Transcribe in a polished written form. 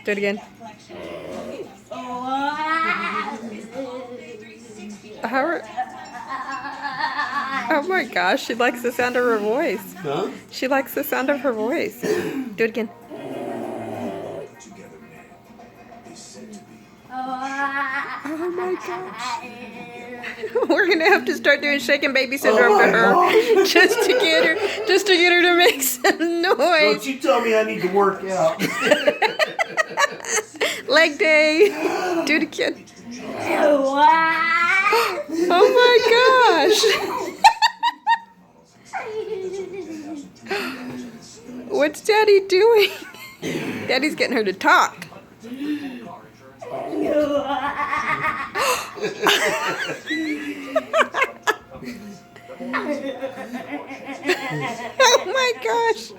Do it again. Oh my gosh, she likes the sound of her voice. Huh? She likes the sound of her voice. Do it again. Oh my gosh. We're gonna have to start doing shaken baby syndrome to her gosh. just to get her to make some noise. Don't you tell me I need to work out. Leg day. Do it again. Oh my gosh. What's Daddy doing? Daddy's getting her to talk. Oh my gosh.